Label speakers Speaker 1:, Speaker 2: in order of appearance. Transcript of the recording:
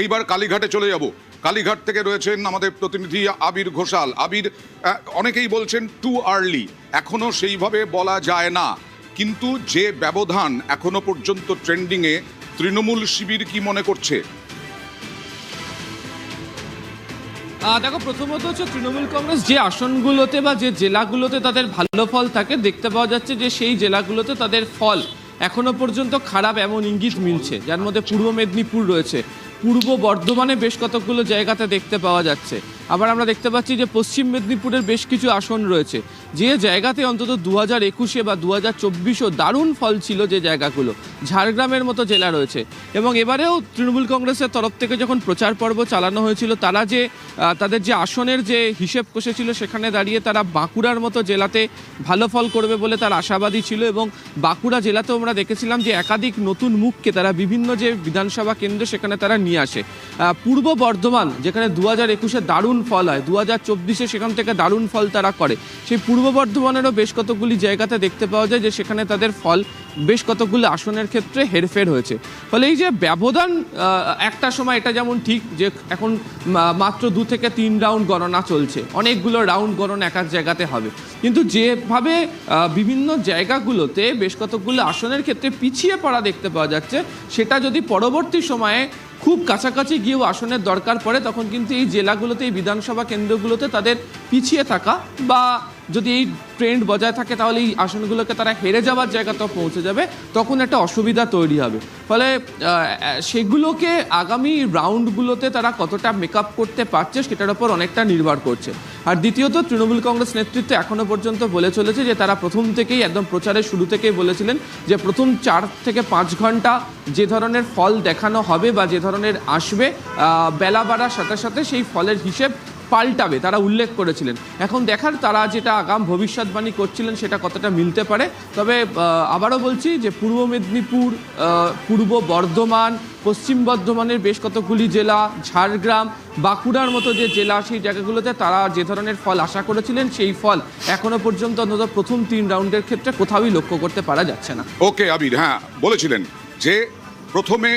Speaker 1: এইবার কালীঘাটে চলে যাব। কালীঘাট থেকে রয়েছেন আমাদের প্রতিনিধি আবির ঘোষাল। আবির, অনেকেই বলছেন টু আর্লি, এখনো সেইভাবে বলা যায় না, কিন্তু যে ব্যবধান এখনো পর্যন্ত ট্রেন্ডিংয়ে, তৃণমূল শিবির কি মনে করছে?
Speaker 2: দেখো, প্রথমত হচ্ছে তৃণমূল কংগ্রেস যে আসনগুলোতে বা যে জেলাগুলোতে তাদের ভালো ফল থাকে, দেখতে পাওয়া যাচ্ছে যে সেই জেলাগুলোতে তাদের ফল এখনো পর্যন্ত খারাপ এমন ইঙ্গিত মিলছে, যার মধ্যে পূর্ব মেদিনীপুর রয়েছে। পূর্ব বর্ধমানে বেশ কতগুলো জায়গাতে দেখতে পাওয়া যাচ্ছে। আবার আমরা দেখতে পাচ্ছি যে পশ্চিম মেদিনীপুরের বেশ কিছু আসন রয়েছে, যে জায়গাতে অন্তত 2021-এ বা 2024-ও দারুণ ফল ছিল, যে জায়গাগুলো ঝাড়গ্রামের মতো জেলা রয়েছে। এবং এবারেও তৃণমূল কংগ্রেসের তরফ থেকে যখন প্রচার পর্ব চালানো হয়েছিল, তারা যে তাদের যে আসনের যে হিসেব কষেছিল, সেখানে দাঁড়িয়ে তারা বাঁকুড়ার মতো জেলাতে ভালো ফল করবে বলে তার আশাবাদী ছিল। এবং বাঁকুড়া জেলাতেও আমরা দেখেছিলাম যে একাধিক নতুন মুখকে তারা বিভিন্ন যে বিধানসভা কেন্দ্র সেখানে তারা নিয়ে আসে। পূর্ব বর্ধমান, যেখানে 2021-এ দারুণ ফল হয়, 2024-এ সেখান থেকে দারুণ ফল তারা করে, সেই পূর্ব বর্ধমানেরও বেশ কতগুলি জায়গাতে দেখতে পাওয়া যায় যে সেখানে তাদের ফল বেশ কতগুলো আসনের ক্ষেত্রে হেরফের হয়েছে। ফলে এই যে ব্যবধান, একটা সময় এটা যেমন ঠিক যে এখন মাত্র 2 থেকে 3 রাউন্ড গণনা চলছে, অনেকগুলো রাউন্ড গণনা এক এক জায়গাতে হবে, কিন্তু যেভাবে বিভিন্ন জায়গাগুলোতে বেশ কতগুলো আসনের ক্ষেত্রে পিছিয়ে পড়া দেখতে পাওয়া যাচ্ছে, সেটা যদি পরবর্তী সময়ে খুব কাছাকাছি গিয়েও আসনের দরকার পড়ে, তখন কিন্তু এই জেলাগুলোতে, এই বিধানসভা কেন্দ্রগুলোতে তাদের পিছিয়ে থাকা বা যদি এই ট্রেন্ড বজায় থাকে, তাহলে এই আসনগুলোকে তারা হেরে যাওয়ার জায়গাতেও পৌঁছে যাবে, তখন একটা অসুবিধা তৈরি হবে। ফলে সেগুলোকে আগামী রাউন্ডগুলোতে তারা কতটা মেকআপ করতে পারছে, সেটার ওপর অনেকটা নির্ভর করছে। আর দ্বিতীয়ত, তৃণমূল কংগ্রেস নেতৃত্ব এখনো পর্যন্ত বলে চলেছে যে তারা প্রথম থেকেই, একদম প্রচারের শুরু থেকেই বলেছিলেন যে প্রথম 4 থেকে 5 ঘন্টা যে ধরনের ফল দেখানো হবে বা যে ধরনের আসবে, বেলা বাড়ার সাথে সাথে সেই ফলের হিসেব পাল্টাবে, তারা উল্লেখ করেছিলেন। এখন দেখার তারা যেটা আগাম ভবিষ্যৎবাণী করছিলেন সেটা কতটা মিলতে পারে। তবে আবারও বলছি যে পূর্ব মেদিনীপুর, পূর্ব বর্ধমান, পশ্চিম বর্ধমানের বেশ কতগুলি জেলা, ঝাড়গ্রাম, বাঁকুড়ার মতো যে জেলা, সেই জায়গাগুলোতে তারা যে ধরনের ফল আশা করেছিলেন, সেই ফল এখনো পর্যন্ত অন্তত প্রথম 3 রাউন্ডের ক্ষেত্রে কোথাওই লক্ষ্য করতে পারা যাচ্ছে না।
Speaker 1: ওকে আবির, হ্যাঁ বলেছিলেন যে প্রথমে